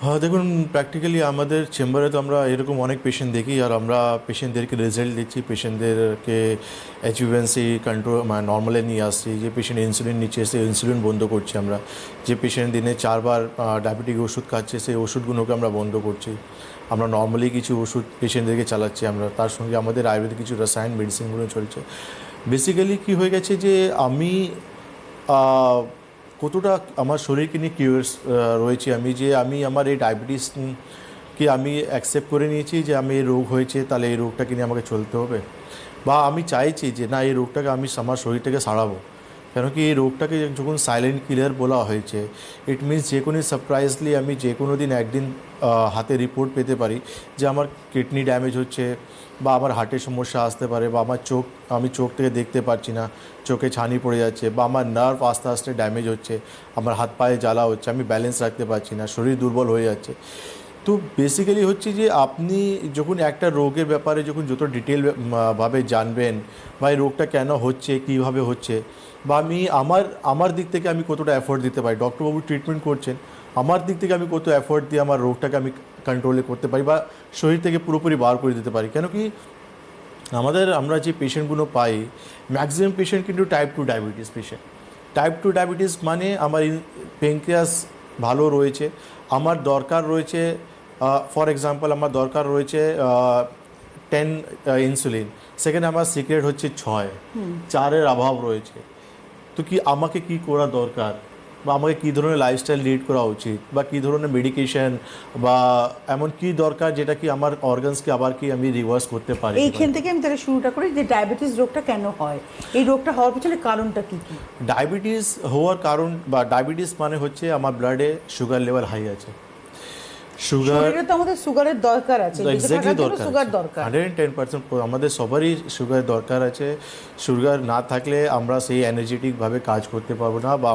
হ্যাঁ দেখুন, প্র্যাকটিক্যালি আমাদের চেম্বারে তো আমরা এরকম অনেক পেশেন্ট দেখি, আর আমরা পেশেন্টদেরকে রেজাল্ট দিচ্ছি, পেশেন্টদেরকে অ্যাচিভেন্সি কন্ট্রোল মানে নর্মালে নিয়ে আসছি। যে পেশেন্ট ইনসুলিন নিচ্ছে সেই ইনসুলিন বন্ধ করছি আমরা। যে পেশেন্ট দিনে 4 বার ডায়াবেটিক ওষুধ খাচ্ছে সেই ওষুধগুলোকে আমরা বন্ধ করছি। আমরা নর্মালি কিছু ওষুধ পেশেন্টদেরকে চালাচ্ছি আমরা, তার সঙ্গে আমাদের আয়ুর্বেদিক কিছু রসায়ন মেডিসিনগুলো চলছে। বেসিক্যালি কী হয়ে গেছে যে আমি কতটা আমার শরীরকে নিয়ে কিউরিয়াস রয়েছে, আমি আমার এই ডায়াবেটিস কি আমি অ্যাকসেপ্ট করে নিয়েছি যে আমি এই রোগ হয়েছে, তাহলে এই রোগটাকে নিয়ে আমাকে চলতে হবে, বা আমি চাইছি যে না এই রোগটাকে আমি আমার শরীরটাকে সারাবো। কেন কি এই রোগটাকে যখন সাইলেন্ট কিলার বলা হয়েছে, ইট মিনস যে কোনো সারপ্রাইজলি আমি যে কোনো দিন একদিন হাতে রিপোর্ট পেতে পারি যে আমার কিডনি ড্যামেজ হচ্ছে, বা আমার হার্টের সমস্যা আসতে পারে, বা আমি চোখ থেকে দেখতে পাচ্ছি না, চোখে ছানি পড়ে যাচ্ছে, বা আমার নার্ভ আস্তে আস্তে ড্যামেজ হচ্ছে, আমার হাত পায়ে জ্বালা হচ্ছে, আমি ব্যালেন্স রাখতে পারছি না, শরীর দুর্বল হয়ে যাচ্ছে। তো বেসিক্যালি হচ্ছে যে আপনি যখন একটা রোগের ব্যাপারে যখন যত ডিটেল ভাবে জানবেন, বা এই রোগটা কেন হচ্ছে, কীভাবে হচ্ছে, বা আমি আমার দিক থেকে আমি কতটা এফোর্ট দিতে পারি, ডক্টরবাবু ট্রিটমেন্ট করছেন, আমার দিক থেকে আমি কত এফোর্ট দিয়ে আমার রোগটাকে আমি কন্ট্রোলে করতে পারি, বা শরীর থেকে পুরোপুরি বার করে দিতে পারি। কেন কি আমরা যে পেশেন্টগুলো পাই, ম্যাক্সিমাম পেশেন্ট কিন্তু type 2 diabetes patient. Type 2 diabetes মানে আমার পেনক্রিয়াস ভালো রয়েছে, আমার দরকার রয়েছে, ফর এক্সাম্পল আমার দরকার রয়েছে 10 ইনসুলিন, সেখানে আমার সিক্রেট হচ্ছে 6, 4-এর অভাব রয়েছে। তো আমাকে কি করা দরকার, বা আমাকে কী ধরনের লাইফস্টাইল লিড করা উচিত, বা কী ধরনের মেডিকেশন, বা এমন কি দরকার যেটা কি আমার অর্গানসকে আবার কি আমি রিভার্স করতে পারি। এইখান থেকে আমি তাহলে শুরুটা করি যে ডায়াবেটিস রোগটা কেন হয়, এই রোগটা হওয়ার পিছনে কারণটা কি কি? ডায়াবেটিস হওয়ার কারণ, বা ডায়াবেটিস মানে হচ্ছে আমার ব্লাডে সুগার লেভেল হাই আছে। শরীরে তো আমাদের সুগারের দরকার আছে, এক্স্যাক্টলি সুগার দরকার 110%। আমাদের সবারই সুগার দরকার আছে। সুগার না থাকলে আমরা সেই এনার্জেটিকভাবে কাজ করতে পারবো না, বা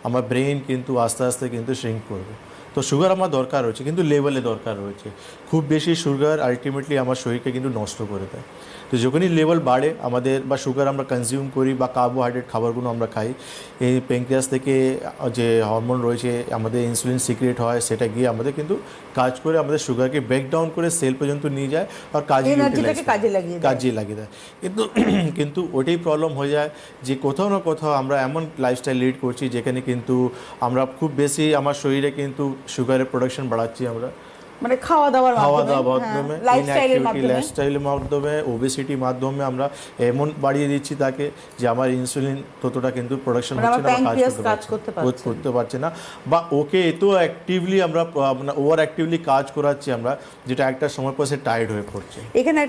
আমার ব্রেন কিন্তু আস্তে আস্তে কিন্তু শ্রিঙ্ক করবে। তো সুগার আমার দরকার রয়েছে, কিন্তু লেভেলে দরকার রয়েছে। খুব বেশি সুগার আলটিমেটলি আমার শরীরকে কিন্তু নষ্ট করে দেয়। তো যখনই লেভেল বাড়ে আমাদের, বা সুগার আমরা কনজিউম করি, বা কার্বোহাইড্রেট খাবারগুলো আমরা খাই, এই প্যানক্রিয়াস থেকে যে হরমোন রয়েছে, আমাদের ইনসুলিন সিক্রেট হয়, সেটা গিয়ে আমাদের কিন্তু কাজ করে আমাদের সুগারকে ব্রেকডাউন করে সেল পর্যন্ত নিয়ে যায়, আর কাজে লাগিয়ে দেয়। কিন্তু ওটাই প্রবলেম হয়ে যায় যে কোথাও না কোথাও আমরা এমন লাইফস্টাইল লিড করছি যেখানে কিন্তু আমরা খুব বেশি আমার শরীরে কিন্তু সুগারের প্রোডাকশন বাড়াচ্ছি আমরা, মানে খাওয়া দাওয়ার মাধ্যমে, লাইফস্টাইলের মাধ্যমে, ওবেসিটির মাধ্যমে আমরা এমন বাড়িয়ে দিচ্ছি তাকে যে আমার ইনসুলিন ততটা কিন্তু প্রোডাকশন হচ্ছে না, কাজ করতে পারছে না, বা ওকে এত অ্যাক্টিভলি আমরা ওভার অ্যাক্টিভলি কাজ করাচ্ছি আমরা, যেটা একটা সময় পর সে টায়ার্ড হয়ে পড়ছে। এখানে